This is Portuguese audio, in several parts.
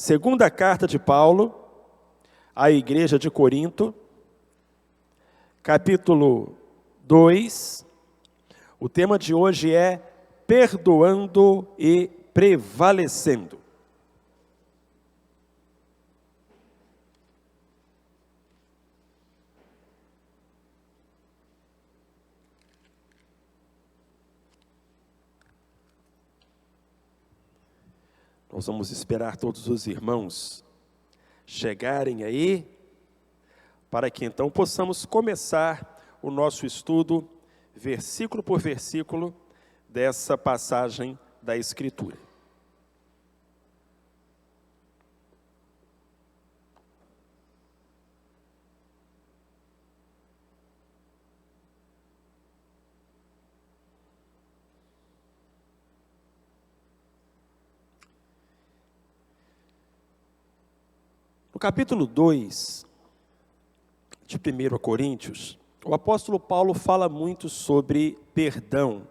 Segunda carta de Paulo à igreja de Corinto, capítulo 2. O tema de hoje é perdoando e prevalecendo. Nós vamos esperar todos os irmãos chegarem aí, para que então possamos começar o nosso estudo, versículo por versículo, dessa passagem da Escritura. No capítulo 2 de 1 Coríntios, o apóstolo Paulo fala muito sobre perdão.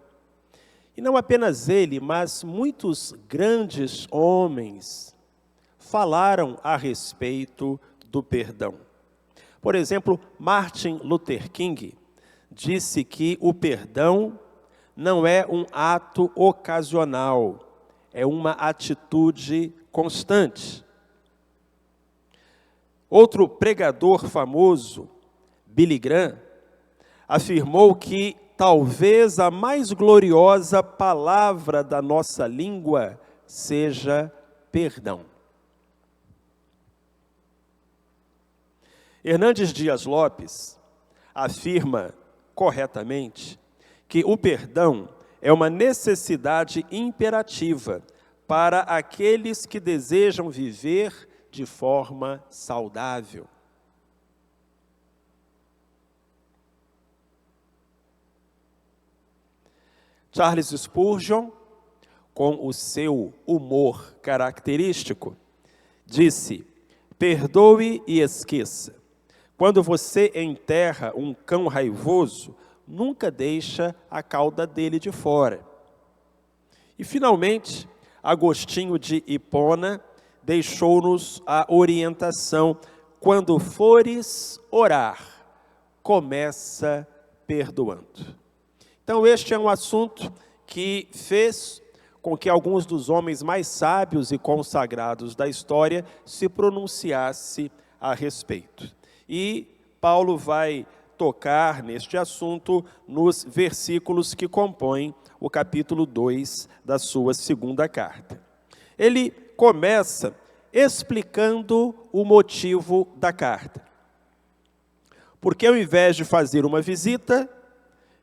E não apenas ele, mas muitos grandes homens falaram a respeito do perdão. Por exemplo, Martin Luther King disse que o perdão não é um ato ocasional, é uma atitude constante. Outro pregador famoso, Billy Graham, afirmou que talvez a mais gloriosa palavra da nossa língua seja perdão. Hernandes Dias Lopes afirma corretamente que o perdão é uma necessidade imperativa para aqueles que desejam viver de forma saudável. Charles Spurgeon, com o seu humor característico, disse: perdoe e esqueça. Quando você enterra um cão raivoso, nunca deixa a cauda dele de fora. E, finalmente, Agostinho de Hipona deixou-nos a orientação: quando fores orar, começa perdoando. Então, este é um assunto que fez com que alguns dos homens mais sábios e consagrados da história se pronunciassem a respeito. E Paulo vai tocar neste assunto nos versículos que compõem o capítulo 2 da sua segunda carta. Ele começa explicando o motivo da carta. Porque ao invés de fazer uma visita,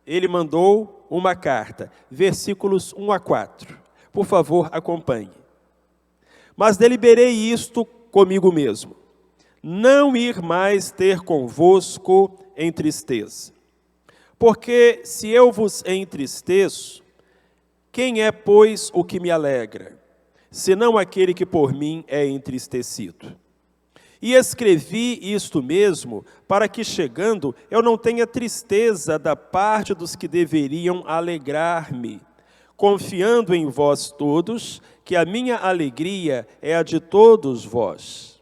ele mandou uma carta. Versículos 1 a 4. Por favor, acompanhe. Mas deliberei isto comigo mesmo: não ir mais ter convosco em tristeza. Porque se eu vos entristeço, quem é, pois, o que me alegra, senão aquele que por mim é entristecido? E escrevi isto mesmo, para que, chegando, eu não tenha tristeza da parte dos que deveriam alegrar-me, confiando em vós todos, que a minha alegria é a de todos vós.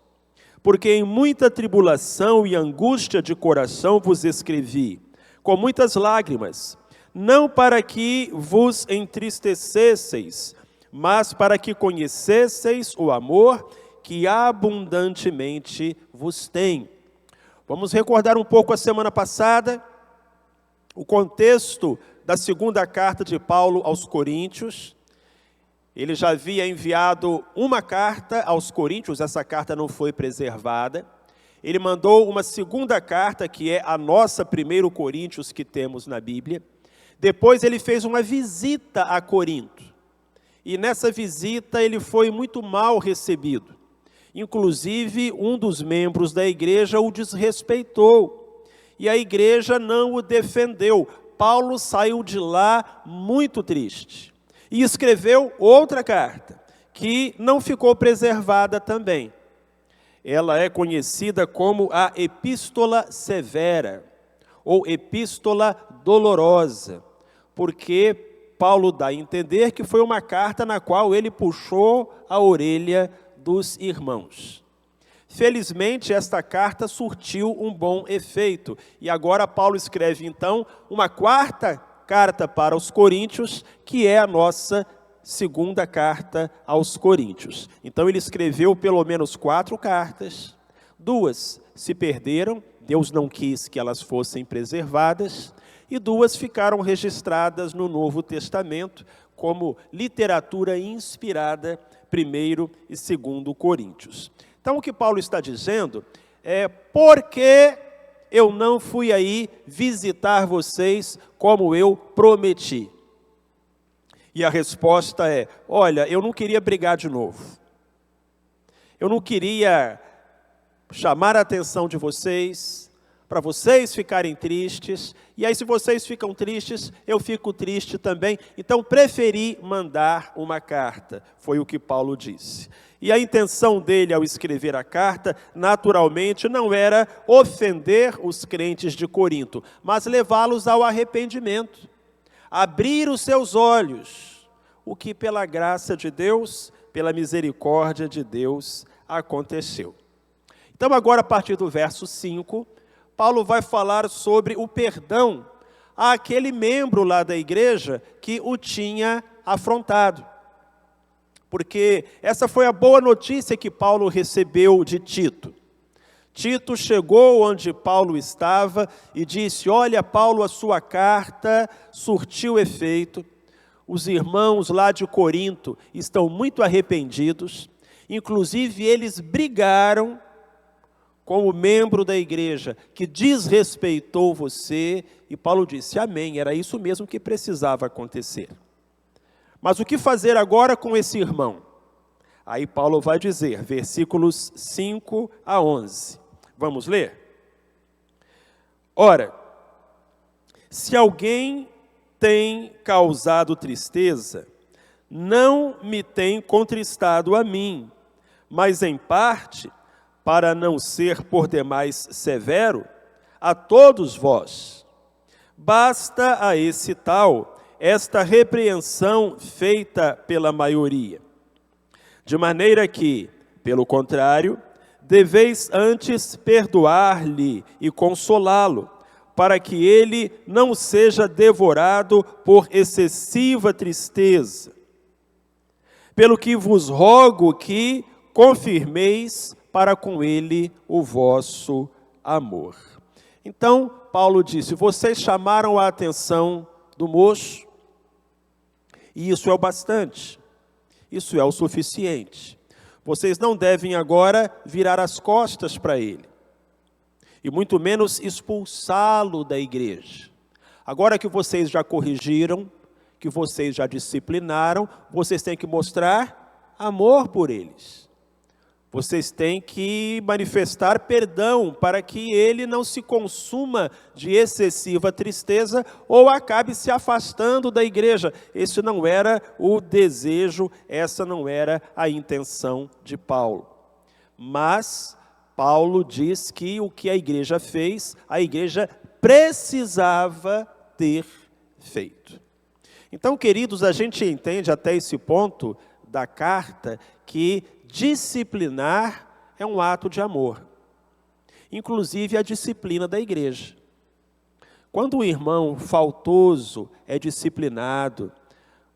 Porque em muita tribulação e angústia de coração vos escrevi, com muitas lágrimas, não para que vos entristecesseis, mas para que conhecesseis o amor que abundantemente vos tem. Vamos recordar um pouco a semana passada, o contexto da segunda carta de Paulo aos Coríntios. Ele já havia enviado uma carta aos Coríntios, essa carta não foi preservada. Ele mandou uma segunda carta, que é a nossa 1 Coríntios que temos na Bíblia. Depois ele fez uma visita a Corinto. E nessa visita ele foi muito mal recebido. Inclusive, um dos membros da igreja o desrespeitou. E a igreja não o defendeu. Paulo saiu de lá muito triste. E escreveu outra carta, que não ficou preservada também. Ela é conhecida como a Epístola Severa, ou Epístola Dolorosa, porque Paulo dá a entender que foi uma carta na qual ele puxou a orelha dos irmãos. Felizmente, esta carta surtiu um bom efeito. E agora Paulo escreve, então, uma quarta carta para os coríntios, que é a nossa segunda carta aos coríntios. Então, ele escreveu pelo menos 4 cartas. 2 se perderam, Deus não quis que elas fossem preservadas. E 2 ficaram registradas no Novo Testamento como literatura inspirada, 1º e 2º Coríntios. Então, o que Paulo está dizendo é: por que eu não fui aí visitar vocês como eu prometi? E a resposta é: olha, eu não queria brigar de novo. Eu não queria chamar a atenção de vocês, para vocês ficarem tristes. E aí, se vocês ficam tristes, eu fico triste também. Então, preferi mandar uma carta. Foi o que Paulo disse. E a intenção dele ao escrever a carta, naturalmente, não era ofender os crentes de Corinto, mas levá-los ao arrependimento, abrir os seus olhos, o que pela graça de Deus, pela misericórdia de Deus, aconteceu. Então, agora, a partir do verso 5, Paulo vai falar sobre o perdão àquele membro lá da igreja que o tinha afrontado. Porque essa foi a boa notícia que Paulo recebeu de Tito. Tito chegou onde Paulo estava e disse: olha, Paulo, a sua carta surtiu efeito. Os irmãos lá de Corinto estão muito arrependidos. Inclusive, eles brigaram com o membro da igreja que desrespeitou você. E Paulo disse: amém, era isso mesmo que precisava acontecer. Mas o que fazer agora com esse irmão? Aí Paulo vai dizer, versículos 5 a 11. Vamos ler? Ora, se alguém tem causado tristeza, não me tem contristado a mim, mas em parte, para não ser por demais severo, a todos vós. Basta a esse tal esta repreensão feita pela maioria. De maneira que, pelo contrário, deveis antes perdoar-lhe e consolá-lo, para que ele não seja devorado por excessiva tristeza. Pelo que vos rogo que confirmeis para com ele o vosso amor. Então, Paulo disse: vocês chamaram a atenção do moço, e isso é o bastante, isso é o suficiente. Vocês não devem agora virar as costas para ele, e muito menos expulsá-lo da igreja. Agora que vocês já corrigiram, que vocês já disciplinaram, vocês têm que mostrar amor por eles. Vocês têm que manifestar perdão para que ele não se consuma de excessiva tristeza ou acabe se afastando da igreja. Esse não era o desejo, essa não era a intenção de Paulo. Mas Paulo diz que o que a igreja fez, a igreja precisava ter feito. Então, queridos, a gente entende até esse ponto da carta que disciplinar é um ato de amor, inclusive a disciplina da igreja. Quando o irmão faltoso é disciplinado,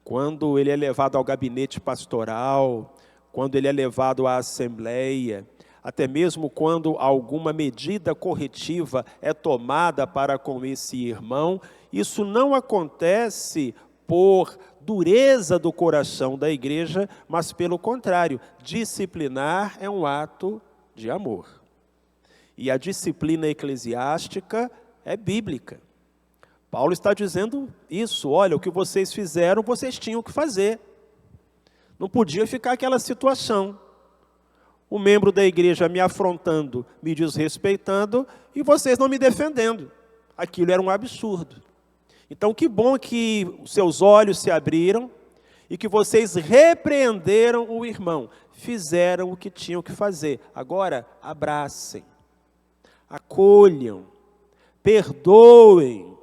quando ele é levado ao gabinete pastoral, quando ele é levado à assembleia, até mesmo quando alguma medida corretiva é tomada para com esse irmão, isso não acontece por dureza do coração da igreja, mas pelo contrário, disciplinar é um ato de amor. E a disciplina eclesiástica é bíblica. Paulo está dizendo isso: olha, o que vocês fizeram, vocês tinham que fazer. Não podia ficar aquela situação. O membro da igreja me afrontando, me desrespeitando, e vocês não me defendendo. Aquilo era um absurdo. Então, que bom que os seus olhos se abriram e que vocês repreenderam o irmão, fizeram o que tinham que fazer. Agora, abracem, acolham, perdoem,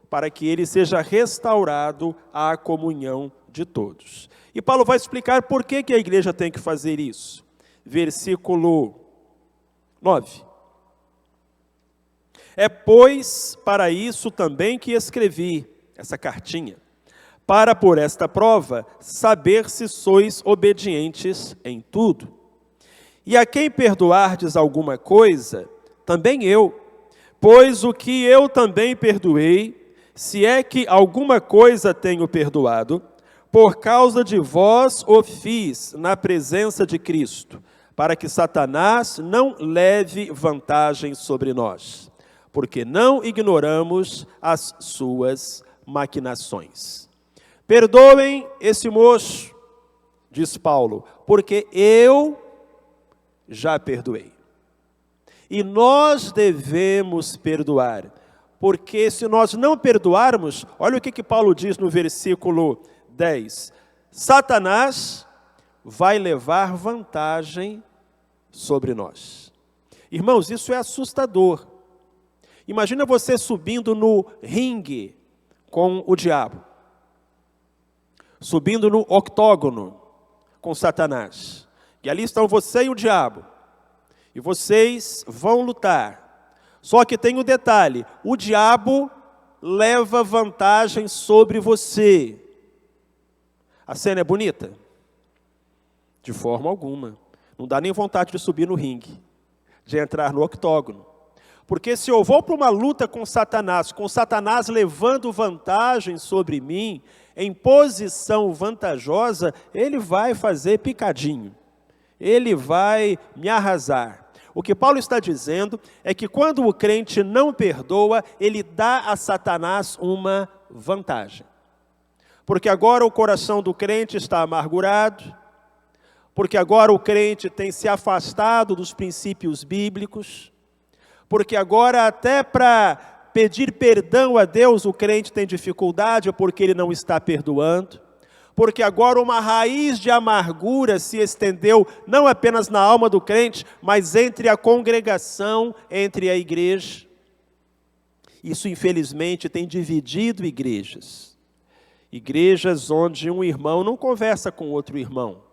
para que ele seja restaurado à comunhão de todos. E Paulo vai explicar por que a igreja tem que fazer isso. versículo 9. É, pois, para isso também que escrevi essa cartinha, para por esta prova saber se sois obedientes em tudo. E a quem perdoardes alguma coisa, também eu, pois o que eu também perdoei, se é que alguma coisa tenho perdoado, por causa de vós o fiz na presença de Cristo, para que Satanás não leve vantagem sobre nós, porque não ignoramos as suas maquinações. Perdoem esse moço, diz Paulo, porque eu já perdoei. E nós devemos perdoar, porque se nós não perdoarmos, olha o que Paulo diz no versículo 10. Satanás vai levar vantagem sobre nós. Irmãos, isso é assustador. Imagina você subindo no ringue com o diabo, subindo no octógono com Satanás. E ali estão você e o diabo. E vocês vão lutar. Só que tem um detalhe, o diabo leva vantagem sobre você. A cena é bonita? De forma alguma. Não dá nem vontade de subir no ringue, de entrar no octógono. Porque se eu vou para uma luta com Satanás levando vantagem sobre mim, em posição vantajosa, ele vai fazer picadinho. Ele vai me arrasar. O que Paulo está dizendo é que quando o crente não perdoa, ele dá a Satanás uma vantagem. Porque agora o coração do crente está amargurado, porque agora o crente tem se afastado dos princípios bíblicos, porque agora até para pedir perdão a Deus o crente tem dificuldade porque ele não está perdoando, porque agora uma raiz de amargura se estendeu não apenas na alma do crente, mas entre a congregação, entre a igreja. Isso infelizmente tem dividido igrejas. Igrejas onde um irmão não conversa com outro irmão.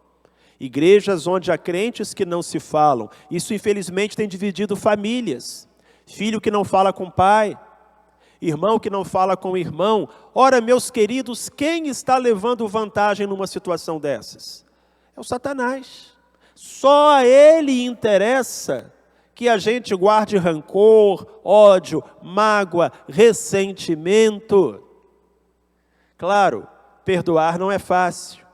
Igrejas onde há crentes que não se falam. Isso infelizmente tem dividido famílias. Filho que não fala com pai, irmão que não fala com irmão. Ora, meus queridos, quem está levando vantagem numa situação dessas? É o Satanás. Só a ele interessa que a gente guarde rancor, ódio, mágoa, ressentimento. Claro, perdoar não é fácil.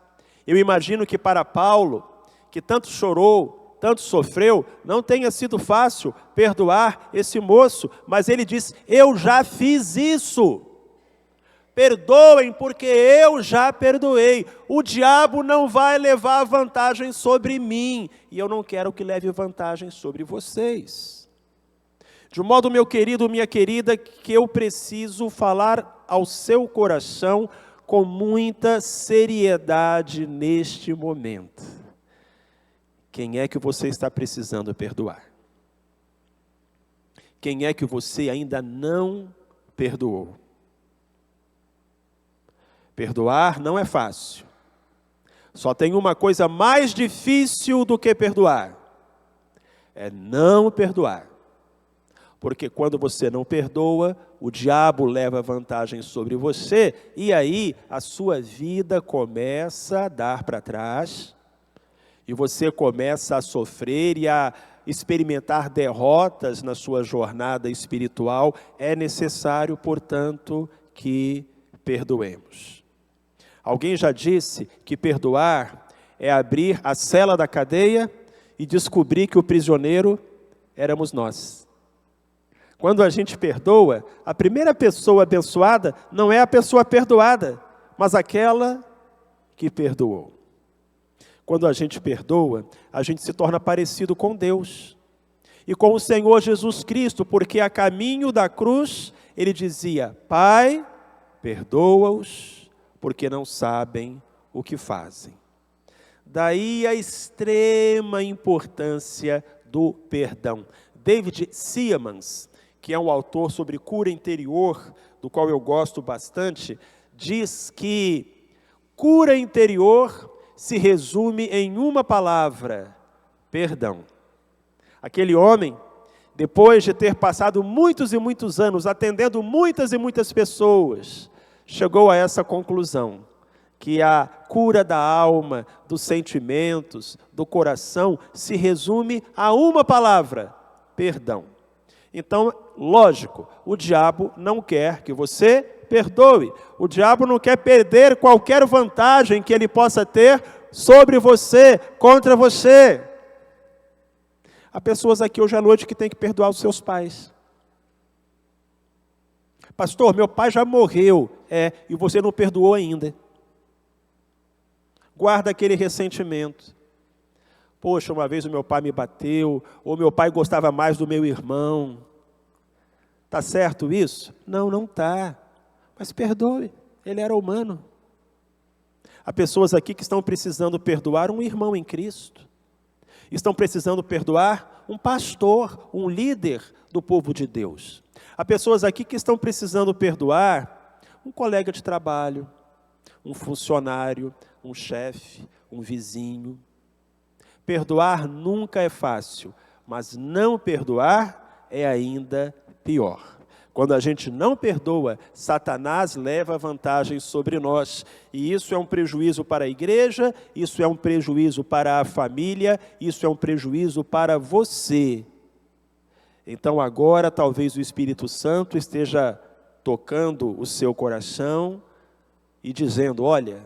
Eu imagino que para Paulo, que tanto chorou, tanto sofreu, não tenha sido fácil perdoar esse moço, mas ele diz, eu já fiz isso. Perdoem porque eu já perdoei. O diabo não vai levar vantagem sobre mim, e eu não quero que leve vantagem sobre vocês. De um modo, meu querido, minha querida, que eu preciso falar ao seu coração com muita seriedade neste momento. Quem é que você está precisando perdoar? Quem é que você ainda não perdoou? Perdoar não é fácil. Só tem uma coisa mais difícil do que perdoar. É não perdoar. Porque quando você não perdoa, o diabo leva vantagem sobre você, e aí a sua vida começa a dar para trás, e você começa a sofrer e a experimentar derrotas na sua jornada espiritual. É necessário, portanto, que perdoemos. Alguém já disse que perdoar é abrir a cela da cadeia e descobrir que o prisioneiro éramos nós. Quando a gente perdoa, a primeira pessoa abençoada não é a pessoa perdoada, mas aquela que perdoou. Quando a gente perdoa, a gente se torna parecido com Deus e com o Senhor Jesus Cristo, porque a caminho da cruz, ele dizia, Pai, perdoa-os, porque não sabem o que fazem. Daí a extrema importância do perdão. David Seamands, que é um autor sobre cura interior, do qual eu gosto bastante, diz que cura interior se resume em uma palavra: perdão. Aquele homem, depois de ter passado muitos e muitos anos atendendo muitas e muitas pessoas, chegou a essa conclusão, que a cura da alma, dos sentimentos, do coração, se resume a uma palavra: perdão. Então, lógico, o diabo não quer que você perdoe. O diabo não quer perder qualquer vantagem que ele possa ter sobre você, contra você. Há pessoas aqui hoje à noite que têm que perdoar os seus pais. Pastor, meu pai já morreu. E você não perdoou ainda. Guarda aquele ressentimento. Poxa, uma vez o meu pai me bateu, ou meu pai gostava mais do meu irmão. Está certo isso? Não, não está. Mas perdoe, ele era humano. Há pessoas aqui que estão precisando perdoar um irmão em Cristo. Estão precisando perdoar um pastor, um líder do povo de Deus. Há pessoas aqui que estão precisando perdoar um colega de trabalho, um funcionário, um chefe, um vizinho. Perdoar nunca é fácil, mas não perdoar é ainda pior. Quando a gente não perdoa, Satanás leva vantagem sobre nós. E isso é um prejuízo para a igreja, isso é um prejuízo para a família, isso é um prejuízo para você. Então agora talvez o Espírito Santo esteja tocando o seu coração e dizendo: olha,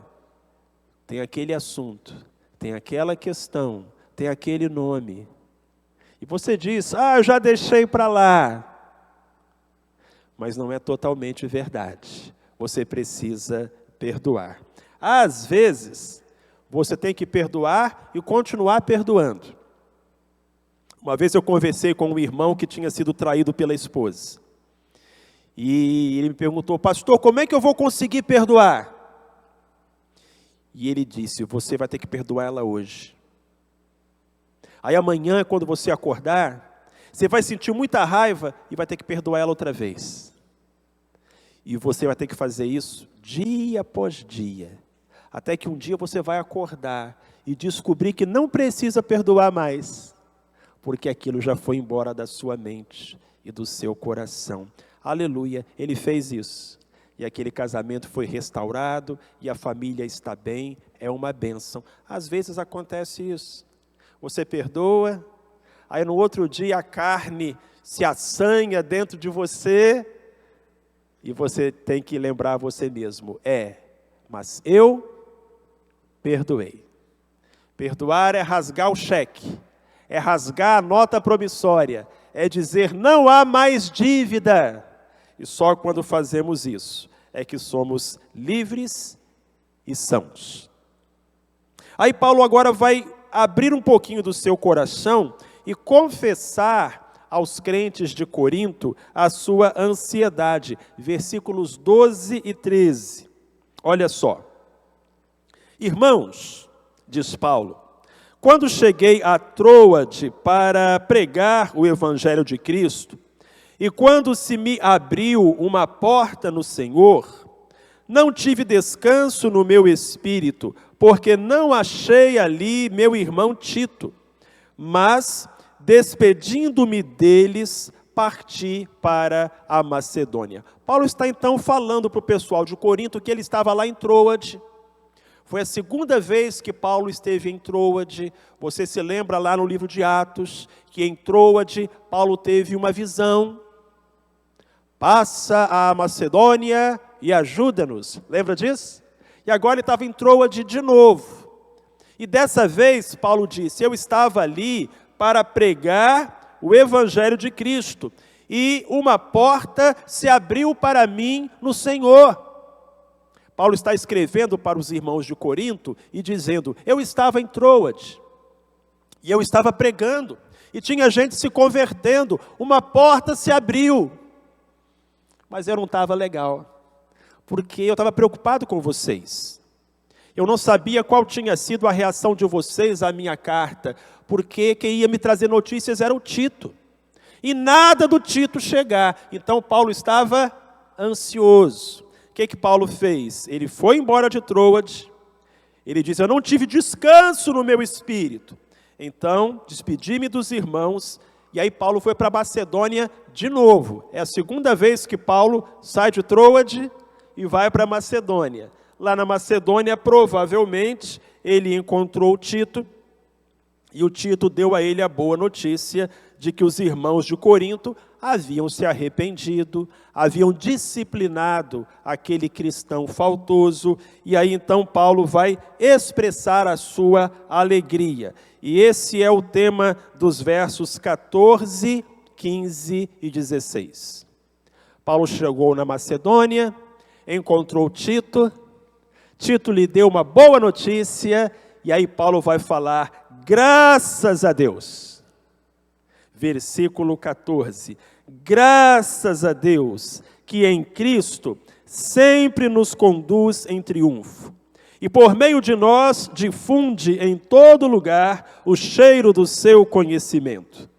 tem aquele assunto, tem aquela questão, tem aquele nome. E você diz: eu já deixei para lá. Mas não é totalmente verdade. Você precisa perdoar. Às vezes, você tem que perdoar e continuar perdoando. Uma vez eu conversei com um irmão que tinha sido traído pela esposa. E ele me perguntou: pastor, como é que eu vou conseguir perdoar? E ele disse: você vai ter que perdoar ela hoje. Aí amanhã, quando você acordar, você vai sentir muita raiva e vai ter que perdoar ela outra vez. E você vai ter que fazer isso dia após dia. Até que um dia você vai acordar e descobrir que não precisa perdoar mais. Porque aquilo já foi embora da sua mente e do seu coração. Aleluia, ele fez isso. E aquele casamento foi restaurado e a família está bem, é uma bênção. Às vezes acontece isso. Você perdoa, aí no outro dia a carne se assanha dentro de você e você tem que lembrar a você mesmo: mas eu perdoei. Perdoar é rasgar o cheque, é rasgar a nota promissória, é dizer: não há mais dívida. E só quando fazemos isso é que somos livres e sãos. Aí Paulo agora vai abrir um pouquinho do seu coração e confessar aos crentes de Corinto a sua ansiedade. Versículos 12 e 13. Olha só. Irmãos, diz Paulo, quando cheguei a Troade para pregar o Evangelho de Cristo, e quando se me abriu uma porta no Senhor, não tive descanso no meu espírito, porque não achei ali meu irmão Tito, mas, despedindo-me deles, parti para a Macedônia. Paulo está então falando para o pessoal de Corinto que ele estava lá em Troade. Foi a segunda vez que Paulo esteve em Troade. Você se lembra lá no livro de Atos, que em Troade Paulo teve uma visão. Passa a Macedônia e ajuda-nos. Lembra disso? E agora ele estava em Troade de novo. E dessa vez, Paulo disse: eu estava ali para pregar o Evangelho de Cristo. E uma porta se abriu para mim no Senhor. Paulo está escrevendo para os irmãos de Corinto e dizendo: eu estava em Troade. E eu estava pregando. E tinha gente se convertendo. Uma porta se abriu. Mas eu não estava legal, porque eu estava preocupado com vocês. Eu não sabia qual tinha sido a reação de vocês à minha carta, porque quem ia me trazer notícias era o Tito. E nada do Tito chegar. Então Paulo estava ansioso. O que Paulo fez? Ele foi embora de Troade. Ele disse: eu não tive descanso no meu espírito. Então, despedi-me dos irmãos, e aí Paulo foi para Macedônia de novo. É a segunda vez que Paulo sai de Troade e vai para Macedônia. Lá na Macedônia, provavelmente, ele encontrou Tito, e o Tito deu a ele a boa notícia de que os irmãos de Corinto haviam se arrependido, haviam disciplinado aquele cristão faltoso, e aí então Paulo vai expressar a sua alegria. E esse é o tema dos versos 14, 15 e 16. Paulo chegou na Macedônia, encontrou Tito, Tito lhe deu uma boa notícia, e aí Paulo vai falar, graças a Deus. Versículo 14, graças a Deus, que em Cristo sempre nos conduz em triunfo, e por meio de nós difunde em todo lugar o cheiro do seu conhecimento.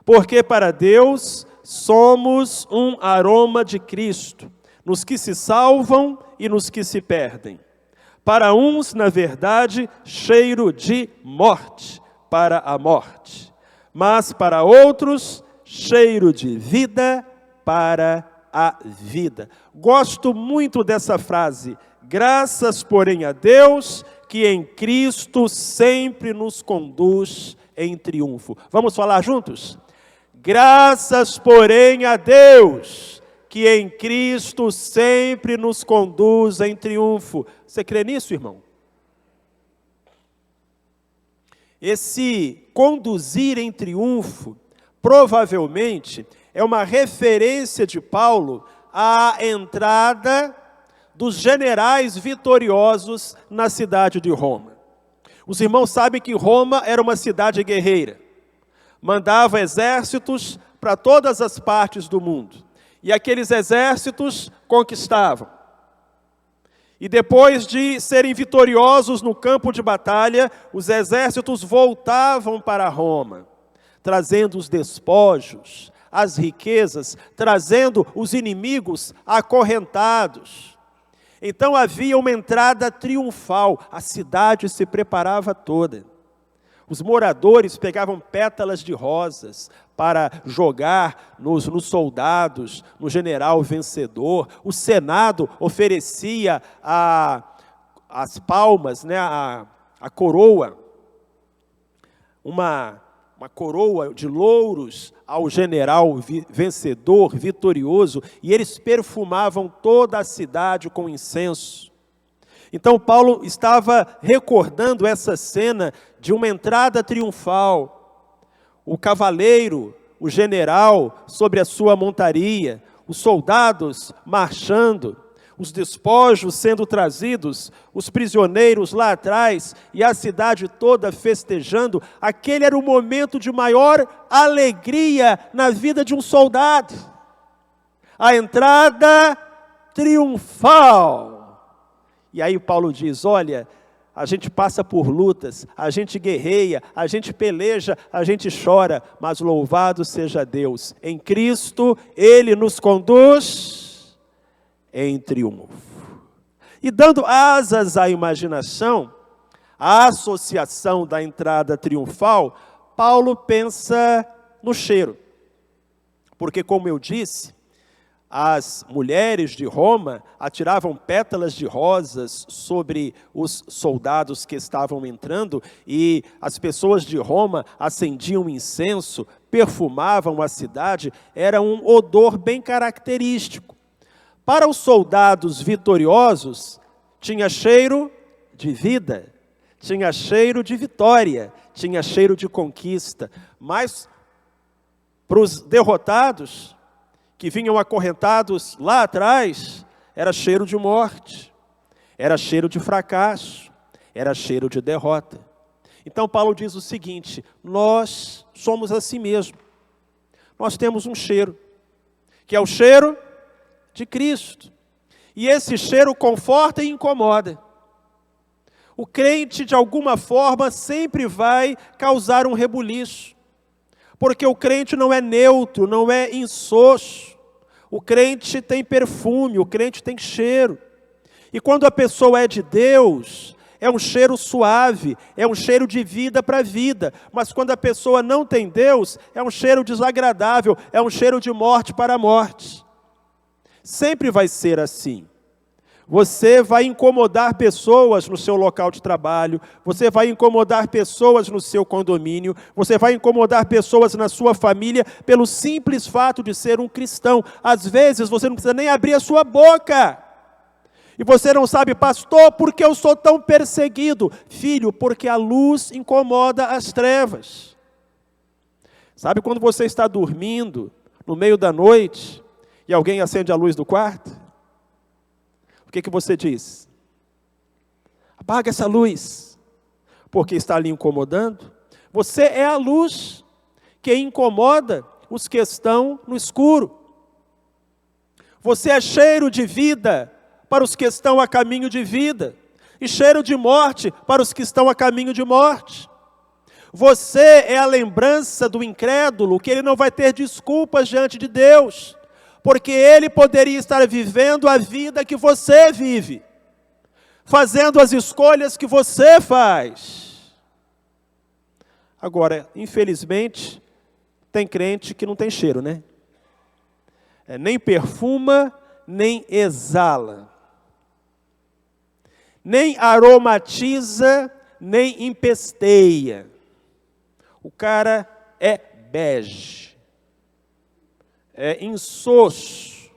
Porque para Deus somos um aroma de Cristo, nos que se salvam e nos que se perdem. Para uns, na verdade, cheiro de morte, para a morte. Mas para outros, cheiro de vida para a vida. Gosto muito dessa frase. Graças, porém, a Deus, que em Cristo sempre nos conduz em triunfo. Vamos falar juntos? Graças, porém, a Deus, que em Cristo sempre nos conduz em triunfo. Você crê nisso, irmão? Esse conduzir em triunfo, provavelmente, é uma referência de Paulo à entrada dos generais vitoriosos na cidade de Roma. Os irmãos sabem que Roma era uma cidade guerreira. Mandava exércitos para todas as partes do mundo. E aqueles exércitos conquistavam. E depois de serem vitoriosos no campo de batalha, os exércitos voltavam para Roma, trazendo os despojos, as riquezas, trazendo os inimigos acorrentados. Então havia uma entrada triunfal, a cidade se preparava toda. Os moradores pegavam pétalas de rosas para jogar nos soldados, no general vencedor. O Senado oferecia as palmas, né, a coroa, uma coroa de louros ao general vencedor, vitorioso, e eles perfumavam toda a cidade com incenso. Então Paulo estava recordando essa cena de uma entrada triunfal. O cavaleiro, o general sobre a sua montaria, os soldados marchando, os despojos sendo trazidos, os prisioneiros lá atrás e a cidade toda festejando. Aquele era o momento de maior alegria na vida de um soldado. A entrada triunfal. E aí Paulo diz, olha, a gente passa por lutas, a gente guerreia, a gente peleja, a gente chora, mas louvado seja Deus. Em Cristo, Ele nos conduz em triunfo. E dando asas à imaginação, a associação da entrada triunfal, Paulo pensa no cheiro. Porque, como eu disse, as mulheres de Roma atiravam pétalas de rosas sobre os soldados que estavam entrando, e as pessoas de Roma acendiam incenso, perfumavam a cidade, era um odor bem característico. Para os soldados vitoriosos, tinha cheiro de vida, tinha cheiro de vitória, tinha cheiro de conquista, mas para os derrotados, que vinham acorrentados lá atrás, era cheiro de morte, era cheiro de fracasso, era cheiro de derrota. Então Paulo diz o seguinte, nós somos assim mesmo. Nós temos um cheiro, que é o cheiro de Cristo. E esse cheiro conforta e incomoda. O crente, de alguma forma, sempre vai causar um rebuliço. Porque o crente não é neutro, não é insosso. O crente tem perfume, o crente tem cheiro. E quando a pessoa é de Deus, é um cheiro suave, é um cheiro de vida para vida. Mas quando a pessoa não tem Deus, é um cheiro desagradável, é um cheiro de morte para a morte. Sempre vai ser assim. Você vai incomodar pessoas no seu local de trabalho, você vai incomodar pessoas no seu condomínio, você vai incomodar pessoas na sua família pelo simples fato de ser um cristão. Às vezes você não precisa nem abrir a sua boca. E você não sabe, pastor, por que eu sou tão perseguido? Filho, porque a luz incomoda as trevas. Sabe quando você está dormindo, no meio da noite, e alguém acende a luz do quarto? O que você diz? Apaga essa luz, porque está ali incomodando. Você é a luz que incomoda os que estão no escuro. Você é cheiro de vida para os que estão a caminho de vida, e cheiro de morte para os que estão a caminho de morte. Você é a lembrança do incrédulo, que ele não vai ter desculpas diante de Deus, porque ele poderia estar vivendo a vida que você vive, fazendo as escolhas que você faz. Agora, infelizmente, tem crente que não tem cheiro, né? Nem perfuma, nem exala, nem aromatiza, nem empesteia. O cara é bege. É insosso,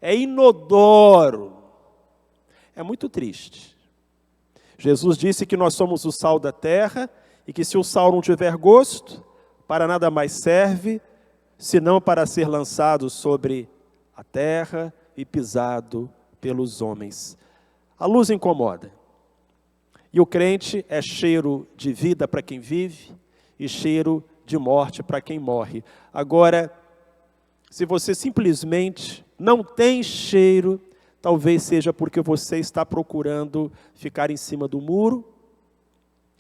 é inodoro, é muito triste. Jesus disse que nós somos o sal da terra e que se o sal não tiver gosto, para nada mais serve, senão para ser lançado sobre a terra e pisado pelos homens. A luz incomoda. E o crente é cheiro de vida para quem vive e cheiro de morte para quem morre. Agora, se você simplesmente não tem cheiro, talvez seja porque você está procurando ficar em cima do muro,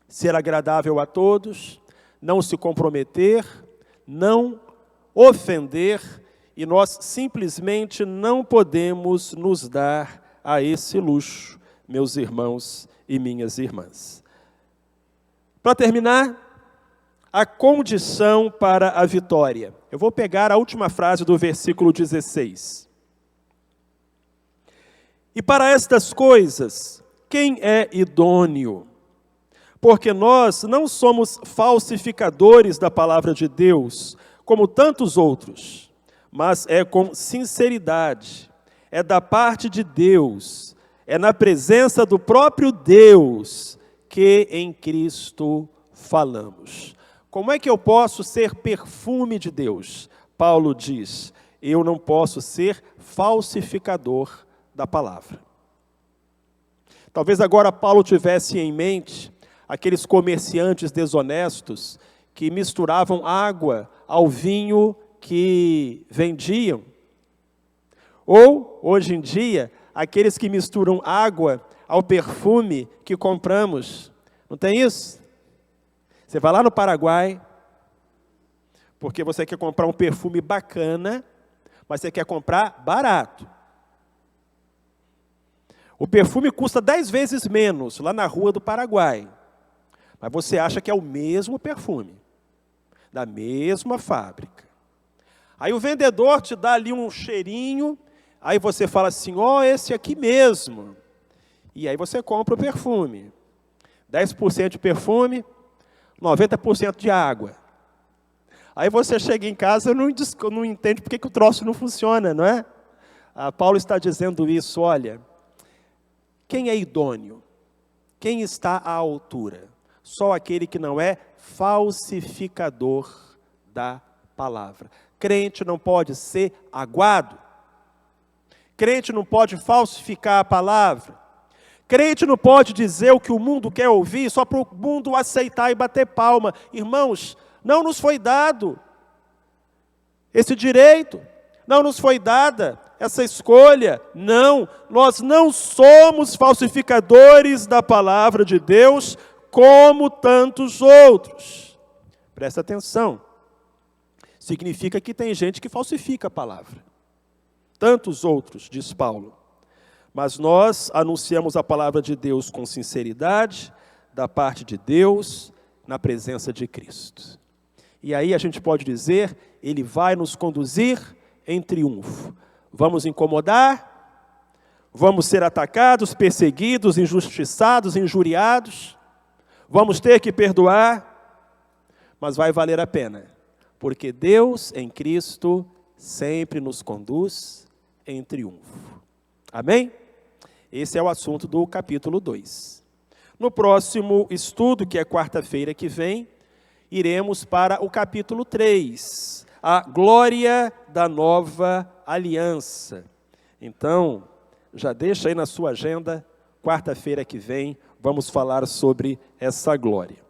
ser agradável a todos, não se comprometer, não ofender, e nós simplesmente não podemos nos dar a esse luxo, meus irmãos e minhas irmãs. Para terminar, a condição para a vitória. Eu vou pegar a última frase do versículo 16. E para estas coisas, quem é idôneo? Porque nós não somos falsificadores da palavra de Deus, como tantos outros, mas é com sinceridade, é da parte de Deus, é na presença do próprio Deus que em Cristo falamos. Como é que eu posso ser perfume de Deus? Paulo diz, eu não posso ser falsificador da palavra. Talvez agora Paulo tivesse em mente aqueles comerciantes desonestos que misturavam água ao vinho que vendiam. Ou, hoje em dia, aqueles que misturam água ao perfume que compramos. Não tem isso? Você vai lá no Paraguai, porque você quer comprar um perfume bacana, mas você quer comprar barato. O perfume custa 10 vezes menos lá na rua do Paraguai, mas você acha que é o mesmo perfume, da mesma fábrica. Aí o vendedor te dá ali um cheirinho, aí você fala assim, ó, esse aqui mesmo. E aí você compra o perfume. 10% de perfume, 90% de água. Aí você chega em casa e não entende por que o troço não funciona, não é? Paulo está dizendo isso, olha, quem é idôneo? Quem está à altura? Só aquele que não é falsificador da palavra. Crente não pode ser aguado. Crente não pode falsificar a palavra. Crente não pode dizer o que o mundo quer ouvir só para o mundo aceitar e bater palma. Irmãos, não nos foi dado esse direito, não nos foi dada essa escolha. Não, nós não somos falsificadores da palavra de Deus como tantos outros. Presta atenção. Significa que tem gente que falsifica a palavra. Tantos outros, diz Paulo. Mas nós anunciamos a palavra de Deus com sinceridade, da parte de Deus, na presença de Cristo. E aí a gente pode dizer, Ele vai nos conduzir em triunfo. Vamos incomodar? Vamos ser atacados, perseguidos, injustiçados, injuriados? Vamos ter que perdoar? Mas vai valer a pena, porque Deus em Cristo sempre nos conduz em triunfo. Amém? Esse é o assunto do capítulo 2. No próximo estudo, que é quarta-feira que vem, iremos para o capítulo 3, a glória da nova aliança. Então, já deixa aí na sua agenda, quarta-feira que vem, vamos falar sobre essa glória.